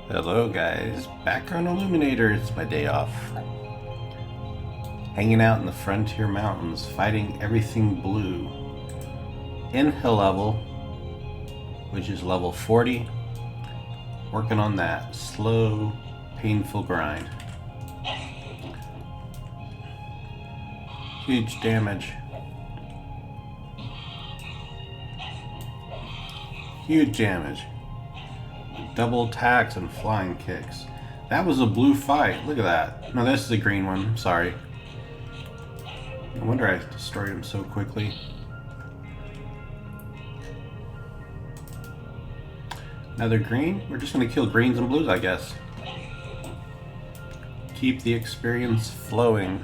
Hello guys, back on Illuminator. It's my day off. Hanging out in the frontier mountains, fighting everything blue. In hill level, which is level 40. Working on that slow, painful grind. Huge damage. Huge damage. Double attacks and flying kicks. That was a blue fight. Look at that. No, this is a green one. Sorry. No wonder I destroyed him so quickly. Another green? We're just going to kill greens and blues, I guess. Keep the experience flowing.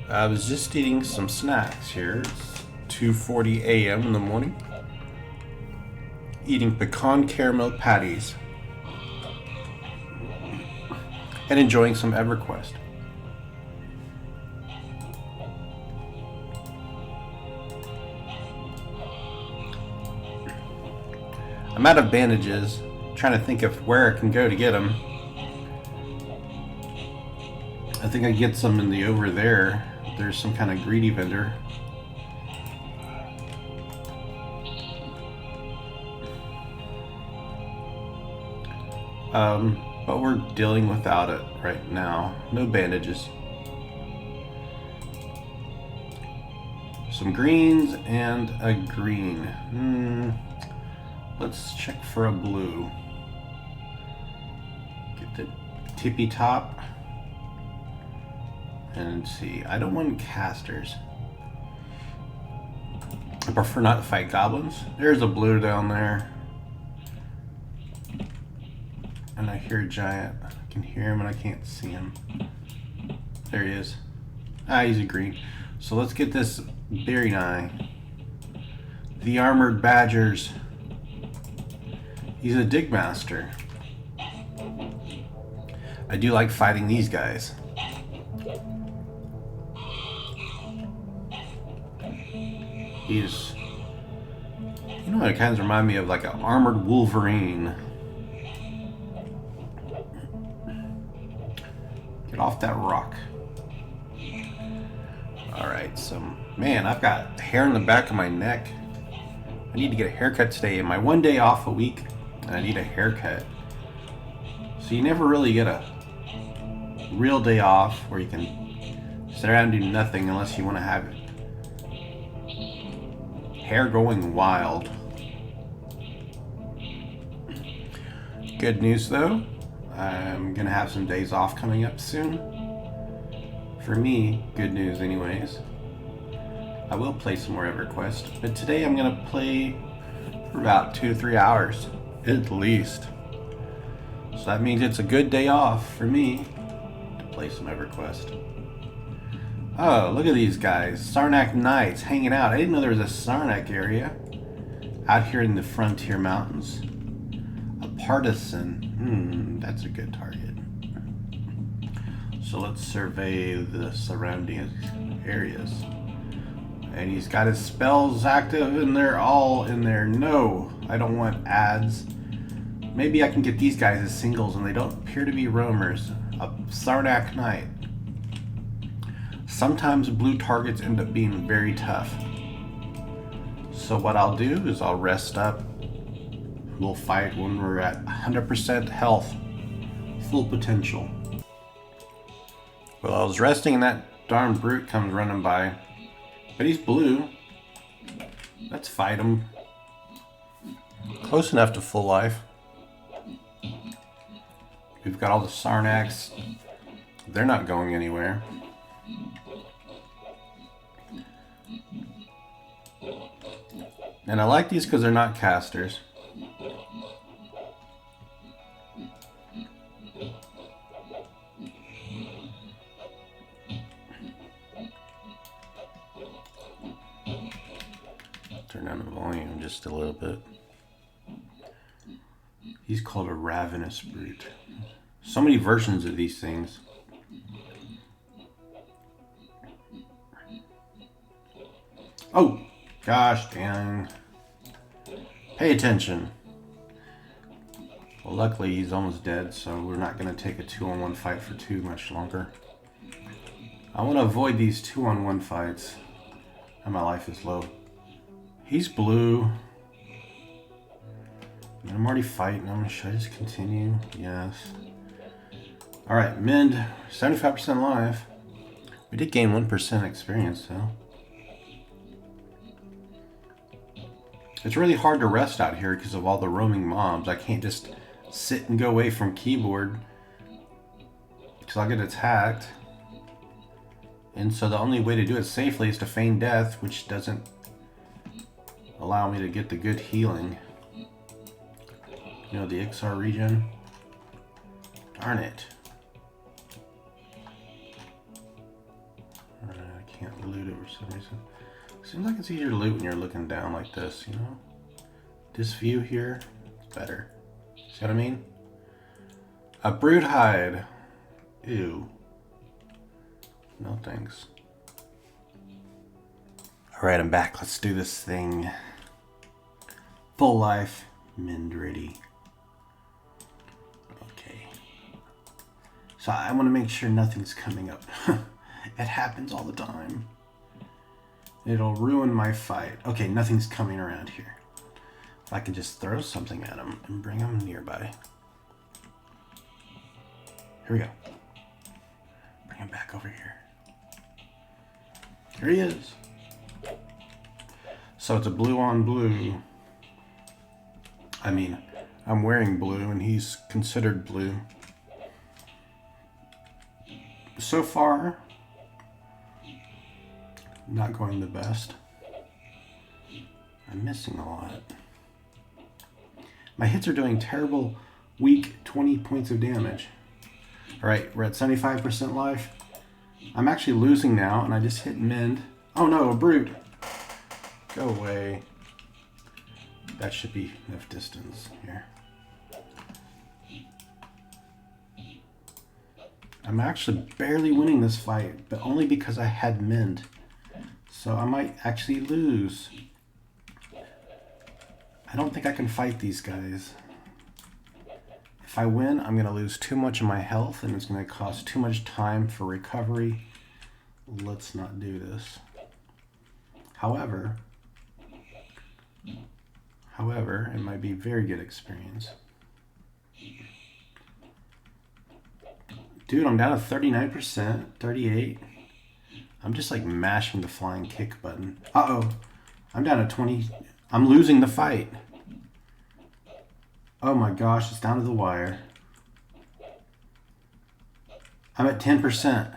I was just eating some snacks here. It's 2:40 a.m. in the morning. Eating pecan caramel patties. And enjoying some EverQuest. I'm out of bandages. Trying to think of where I can go to get them. I think I can get some in the OverThere. There's some kind of greedy vendor. But we're dealing without it right now. No bandages. Some greens and a green. Let's check for a blue. Get the tippy top. And see, I don't want casters. I prefer not to fight goblins. There's a blue down there. And I hear a giant. I can hear him and I can't see him. There he is. He's a green. So let's get this very eye. The armored badgers. He's a dig master. I do like fighting these guys. He's, you know, it kind of reminds me of like an armored Wolverine. Get off that rock. Alright, so, man, I've got hair in the back of my neck. I need to get a haircut today. My one day off a week, and I need a haircut. So you never really get a real day off where you can sit around and do nothing unless you want to have hair going wild. Good news though, I'm gonna have some days off coming up soon. For me, good news anyways. I will play some more EverQuest, but today I'm gonna play for about 2-3 hours at least. So that means it's a good day off for me to play some EverQuest. Oh, look at these guys. Sarnak Knights hanging out. I didn't know there was a Sarnak area out here in the frontier mountains. A partisan. That's a good target. So let's survey the surrounding areas. And he's got his spells active and they're all in there. No, I don't want ads. Maybe I can get these guys as singles and they don't appear to be roamers. A Sarnak Knight. Sometimes blue targets end up being very tough. So what I'll do is I'll rest up. We'll fight when we're at 100% health. Full potential. Well, I was resting and that darn brute comes running by. But he's blue. Let's fight him. Close enough to full life. We've got all the Sarnaks. They're not going anywhere. And I like these because they're not casters. Turn down the volume just a little bit. He's called a ravenous brute. So many versions of these things. Oh, gosh dang. Pay attention. Well, luckily he's almost dead, so we're not going to take a 2-on-1 fight for too much longer. I want to avoid these 2-on-1 fights. And my life is low. He's blue. I'm already fighting him. Should I just continue? Yes. Alright, mend. 75% life. We did gain 1% experience, though. It's really hard to rest out here because of all the roaming mobs. I can't just sit and go away from keyboard because I'll get attacked. And so the only way to do it safely is to feign death, which doesn't allow me to get the good healing. You know, the Iksar region. Darn it. I can't loot it for some reason. Seems like it's easier to loot when you're looking down like this, you know? This view here, it's better. See what I mean? A brood hide. Ew. No thanks. Alright, I'm back. Let's do this thing. Full life. Mend ready. Okay. So I want to make sure nothing's coming up. It happens all the time. It'll ruin my fight. Okay, nothing's coming around here. If I can just throw something at him and bring him nearby. Here we go. Bring him back over here. Here he is. So it's a blue on blue. I mean, I'm wearing blue and he's considered blue. So far, not going the best. I'm missing a lot. My hits are doing terrible, weak 20 points of damage. Alright, we're at 75% life. I'm actually losing now, and I just hit mend. Oh no, a brute. Go away. That should be enough distance here. I'm actually barely winning this fight, but only because I had mend. So I might actually lose. I don't think I can fight these guys. If I win, I'm going to lose too much of my health, and it's going to cost too much time for recovery. Let's not do this. However, it might be very good experience. Dude, I'm down to 39%, 38. I'm just like mashing the flying kick button. Uh-oh. I'm down to 20. I'm losing the fight. Oh my gosh, it's down to the wire. I'm at 10%.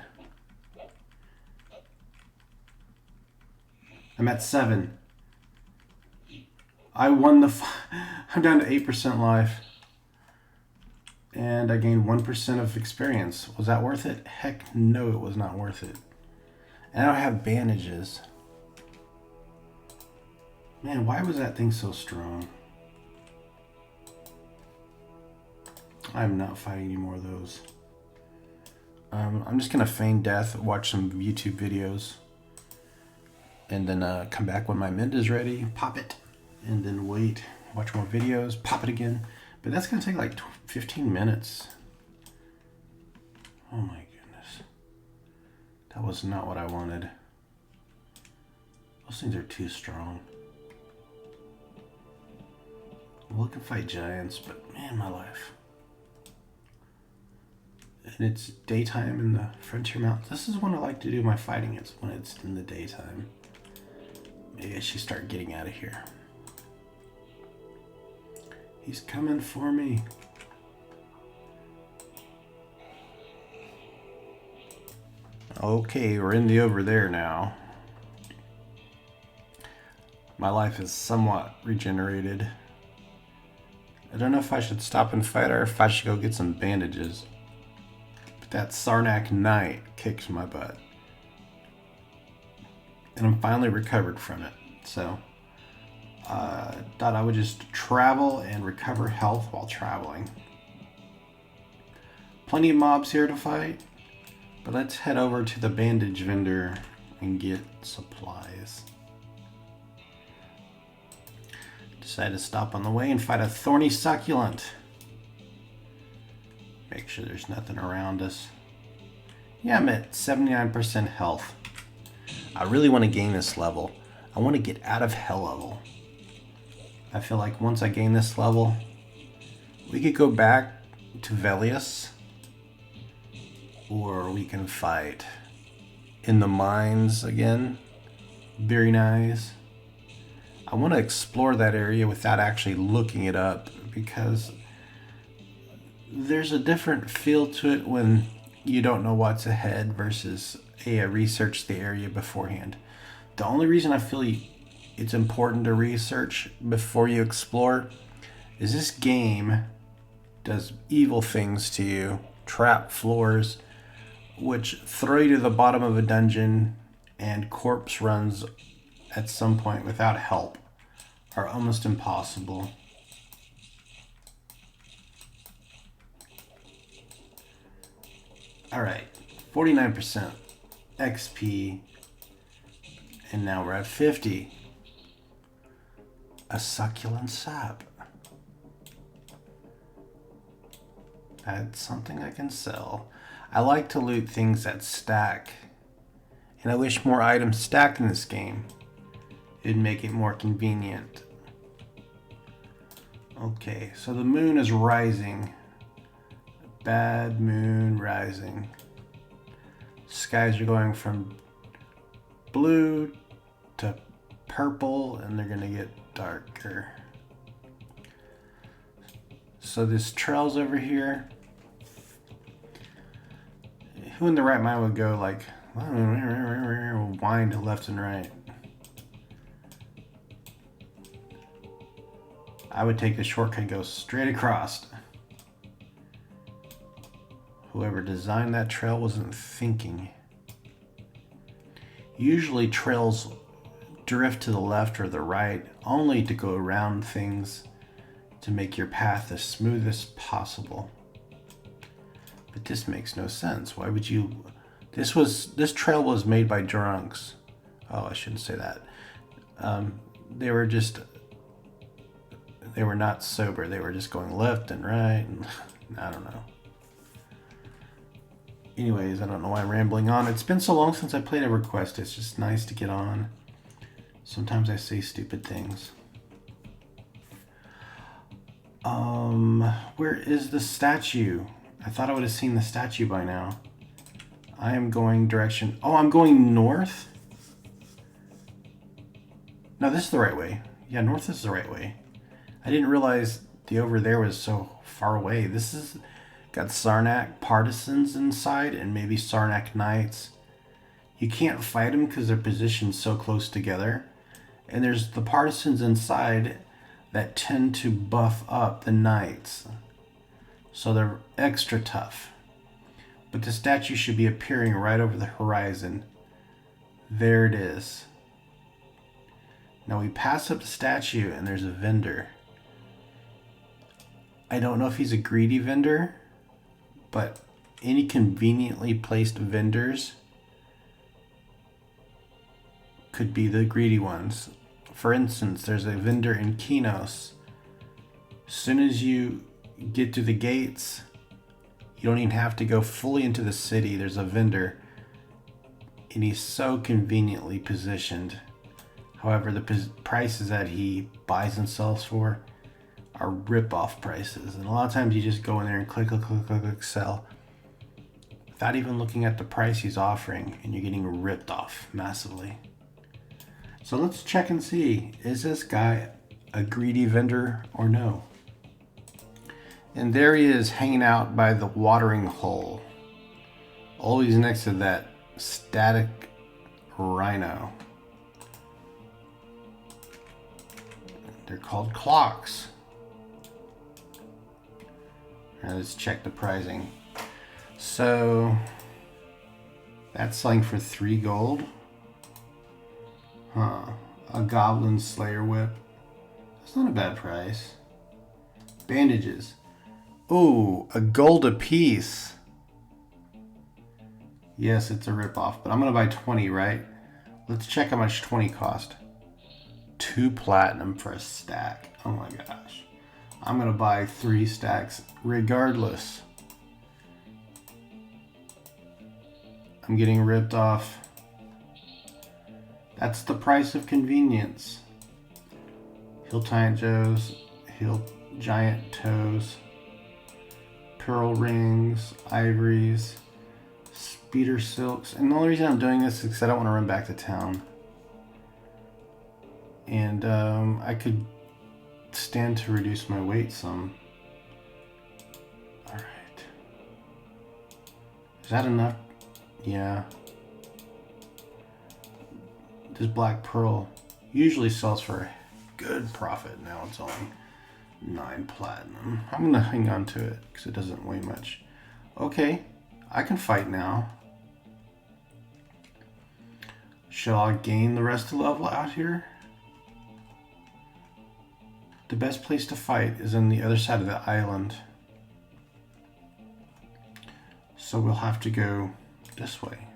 I'm at 7. I won the I'm down to 8% life. And I gained 1% of experience. Was that worth it? Heck no, it was not worth it. And I don't have bandages. Man, why was that thing so strong? I'm not fighting any more of those. I'm just gonna feign death, watch some YouTube videos, and then come back when my mend is ready, pop it, and then wait, watch more videos, pop it again. But that's gonna take like 15 minutes. Oh my goodness. That was not what I wanted. Those things are too strong. Well, I can fight giants, but man, my life. And it's daytime in the Frontier Mountains. This is when I like to do my fighting. It's when it's in the daytime. Maybe I should start getting out of here. He's coming for me. Okay, we're in the OverThere now. My life is somewhat regenerated. I don't know if I should stop and fight or if I should go get some bandages. But that Sarnak Knight kicks my butt. And I'm finally recovered from it. So, thought I would just travel and recover health while traveling. Plenty of mobs here to fight. But let's head over to the bandage vendor and get supplies. Decided to stop on the way and fight a thorny succulent. Make sure there's nothing around us. Yeah, I'm at 79% health. I really want to gain this level. I want to get out of hell level. I feel like once I gain this level, we could go back to Velius, or we can fight in the mines again. Very nice. I want to explore that area without actually looking it up, because there's a different feel to it when you don't know what's ahead versus research the area beforehand. The only reason I feel it's important to research before you explore is this game does evil things to you. Trap floors, which throw you to the bottom of a dungeon, and corpse runs at some point without help are almost impossible. Alright, 49% XP, and now we're at 50. A succulent sap. That's something I can sell. I like to loot things that stack, and I wish more items stacked in this game. It'd make it more convenient. Okay, so the moon is rising. Bad moon rising. Skies are going from blue to purple, and they're gonna get darker. So this trail's over here. Who in the right mind would go like wind left and right? I would take the shortcut and go straight across. Whoever designed that trail wasn't thinking. Usually trails drift to the left or the right only to go around things to make your path as smooth as possible. But this makes no sense. Why would you... This trail was made by drunks. Oh, I shouldn't say that. They were not sober. They were just going left and right. And I don't know. Anyways, I don't know why I'm rambling on. It's been so long since I played EverQuest. It's just nice to get on. Sometimes I say stupid things. Where is the statue? I thought I would have seen the statue by now. I am going direction... Oh, I'm going north? No, this is the right way. Yeah, north is the right way. I didn't realize the over there was so far away. This is got Sarnak partisans inside and maybe Sarnak knights. You can't fight them because they're positioned so close together. And there's the partisans inside that tend to buff up the knights. So they're extra tough. But the statue should be appearing right over the horizon. There it is. Now we pass up the statue and there's a vendor. I don't know if he's a greedy vendor, but any conveniently placed vendors could be the greedy ones. For instance, there's a vendor in Kinos. As soon as you get to the gates, you don't even have to go fully into the city. There's a vendor, and he's so conveniently positioned. However, the prices that he buys and sells for are rip-off prices. And a lot of times you just go in there and click, sell, without even looking at the price he's offering, and you're getting ripped off massively. So let's check and see, is this guy a greedy vendor or no? And there he is hanging out by the watering hole. Always next to that static rhino. They're called clocks. Now let's check the pricing. So that's selling for 3 gold. Huh. A goblin slayer whip. That's not a bad price. Bandages. Ooh, a gold a piece. Yes, it's a ripoff, but I'm gonna buy 20, right? Let's check how much 20 cost. 2 platinum for a stack. Oh my gosh. I'm gonna buy 3 stacks regardless. I'm getting ripped off. That's the price of convenience. Hill Giant Joes, Hill Giant Toes, Pearl Rings, Ivories, Speeder Silks. And the only reason I'm doing this is because I don't want to run back to town. And I could stand to reduce my weight some. Alright. Is that enough? Yeah. This black pearl usually sells for a good profit. Now it's only 9 platinum. I'm gonna hang on to it because it doesn't weigh much. Okay, I can fight now. Shall I gain the rest of the level out here? The best place to fight is on the other side of the island. So we'll have to go this way.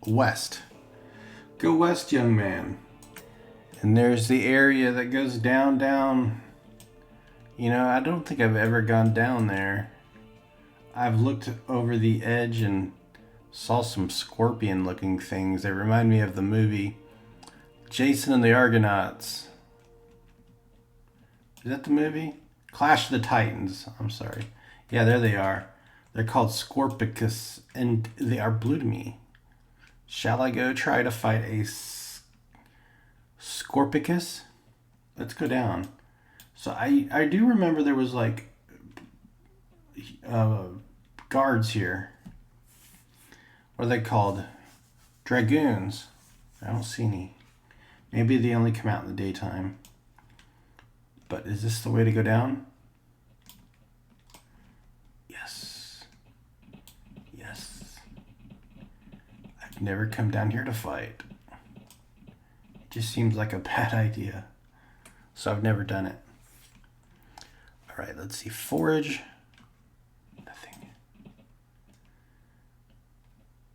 West. Go west, young man. And there's the area that goes down, down. You know, I don't think I've ever gone down there. I've looked over the edge and saw some scorpion-looking things that remind me of the movie Jason and the Argonauts. Is that the movie? Clash of the Titans. I'm sorry. Yeah, there they are. They're called Scorpicus, and they are blue to me. Shall I go try to fight a Scorpicus? Let's go down. So I do remember there was like guards here. What are they called? Dragoons. I don't see any. Maybe they only come out in the daytime. But is this the way to go down? Yes. Yes. I've never come down here to fight. It just seems like a bad idea. So I've never done it. Alright, let's see. Forage. Nothing.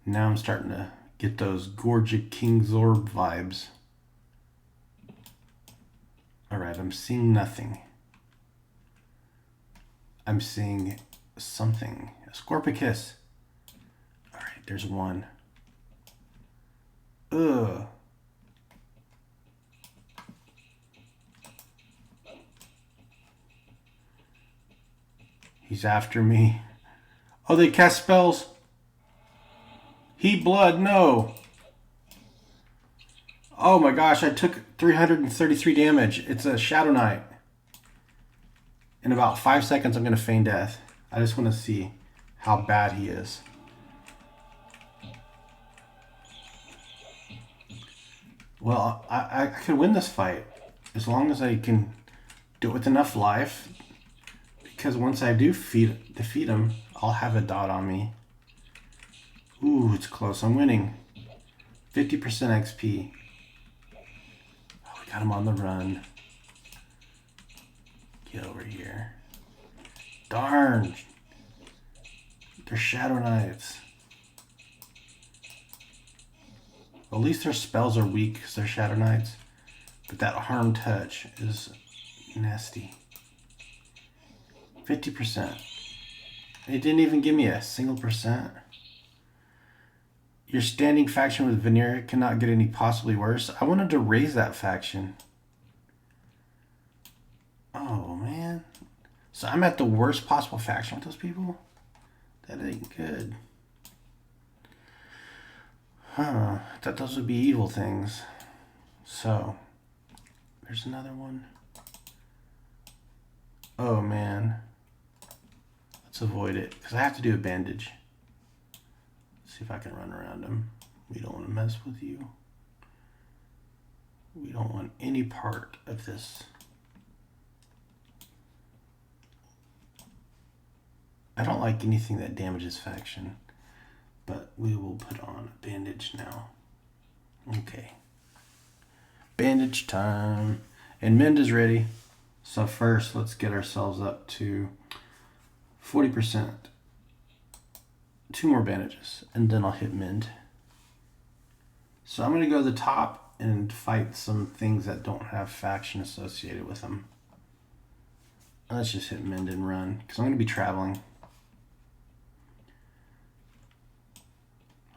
Now I'm starting to get those Gorgic King's Orb vibes. Alright, I'm seeing nothing. I'm seeing something. A Scorpicus. Alright, there's one. Ugh. He's after me. Oh, they cast spells. Heat blood, no. Oh my gosh, I took 333 damage. It's a Shadow Knight. In about 5 seconds, I'm going to feign death. I just want to see how bad he is. Well, I could win this fight as long as I can do it with enough life. Because once I do defeat him, I'll have a dot on me. Ooh, it's close. I'm winning. 50% XP. Oh, we got him on the run. Get over here. Darn. They're Shadow Knights. Well, at least their spells are weak because they're Shadow Knights. But that harm touch is nasty. 50%. It didn't even give me a single percent. Your standing faction with Veneer cannot get any possibly worse. I wanted to raise that faction. Oh, man. So I'm at the worst possible faction with those people? That ain't good. Huh. I thought those would be evil things. So, there's another one. Oh, man. Let's avoid it, because I have to do a bandage. Let's see if I can run around him. We don't want to mess with you. We don't want any part of this. I don't like anything that damages faction, but we will put on a bandage now. Okay. Bandage time. And mend is ready. So first, let's get ourselves up to 40%. 2 more bandages, and then I'll hit mend. So I'm going to go to the top and fight some things that don't have faction associated with them. Let's just hit mend and run, because I'm going to be traveling.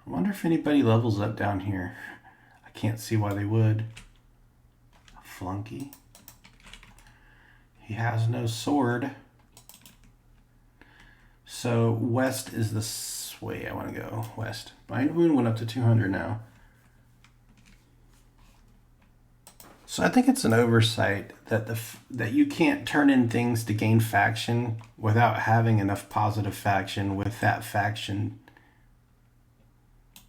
I wonder if anybody levels up down here. I can't see why they would. A flunky. He has no sword. So west is the way I want to go. West. Bind Wound went up to 200 now. So I think it's an oversight that you can't turn in things to gain faction without having enough positive faction with that faction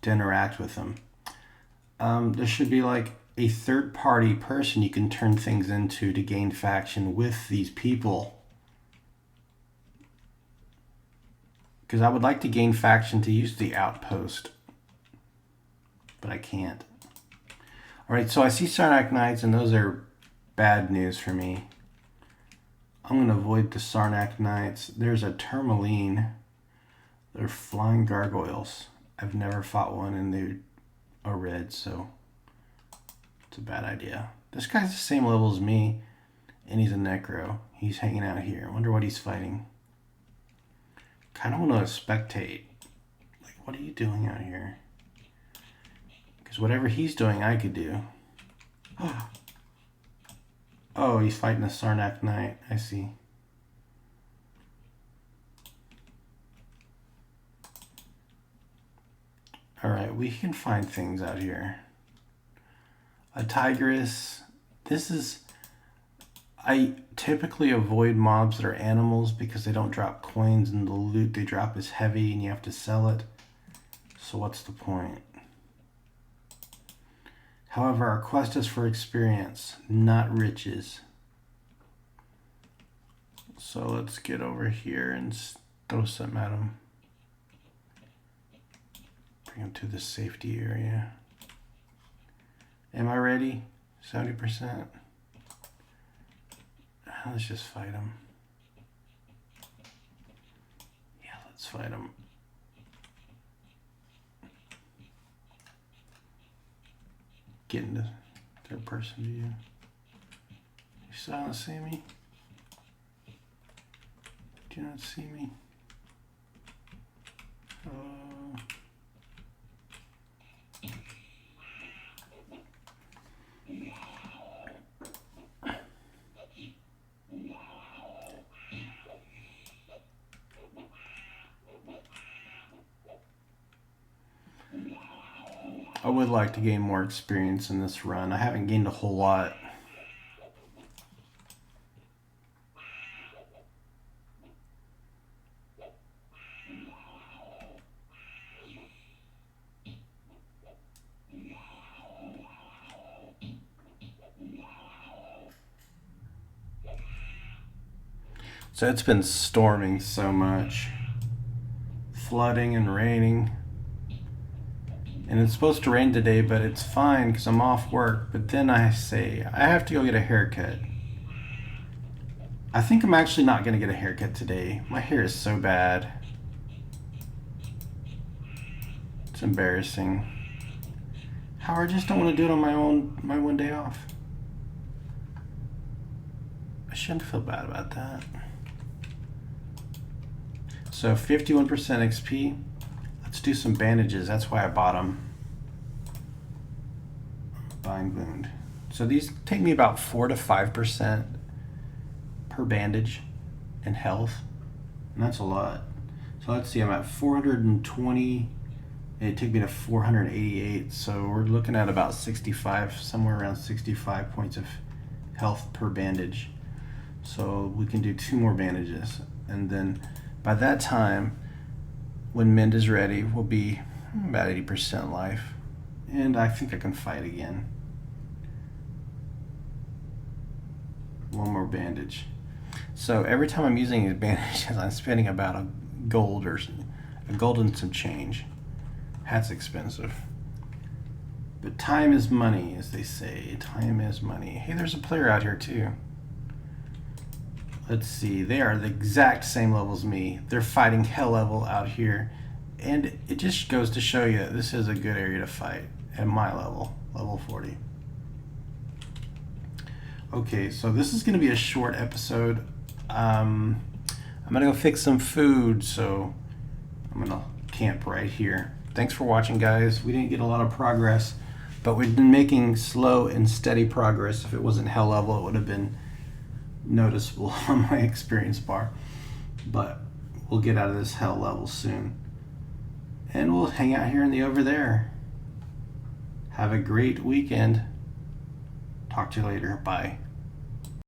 to interact with them. There should be like a third-party person you can turn things into to gain faction with these people. Because I would like to gain faction to use the outpost, but I can't. All right, so I see Sarnak Knights, and those are bad news for me. I'm going to avoid the Sarnak Knights. There's a Tourmaline. They're flying gargoyles. I've never fought one, and they are red, so it's a bad idea. This guy's the same level as me, and he's a Necro. He's hanging out here. I wonder what he's fighting. Kind of want to spectate. Like, what are you doing out here? Because whatever he's doing, I could do. Oh, he's fighting a Sarnak Knight. I see. Alright, we can find things out here. A Tigress. I typically avoid mobs that are animals because they don't drop coins and the loot they drop is heavy and you have to sell it. So what's the point? However, our quest is for experience, not riches. So let's get over here and throw something at him. Bring him to the safety area. Am I ready? 70%. Let's just fight him. Yeah, let's fight him. Get into third person view. You still don't see me? Do you not see me? I would like to gain more experience in this run. I haven't gained a whole lot. So it's been storming so much. Flooding and raining. And it's supposed to rain today, but it's fine because I'm off work. But then I say, I have to go get a haircut. I think I'm actually not going to get a haircut today. My hair is so bad. It's embarrassing. How I just don't want to do it on my one day off. I shouldn't feel bad about that. So 51% XP. Let's do some bandages. That's why I bought them. Bind Wound. So these take me about 4 to 5% per bandage in health. And that's a lot. So let's see, I'm at 420. It took me to 488. So we're looking at about 65, somewhere around 65 points of health per bandage. So we can do 2 more bandages. And then by that time, when Mend is ready, we'll be about 80% life. And I think I can fight again. 1 more bandage. So every time I'm using these bandages, I'm spending about a gold and some change. That's expensive. But time is money, as they say. Time is money. Hey, there's a player out here too. Let's see, they are the exact same level as me. They're fighting hell level out here. And it just goes to show you that this is a good area to fight at my level, level 40. Okay, so this is gonna be a short episode. I'm gonna go fix some food, so I'm gonna camp right here. Thanks for watching, guys. We didn't get a lot of progress, but we've been making slow and steady progress. If it wasn't hell level, it would have been noticeable on my experience bar. But we'll get out of this hell level soon. And we'll hang out here in the OverThere. Have a great weekend. Talk to you later. Bye.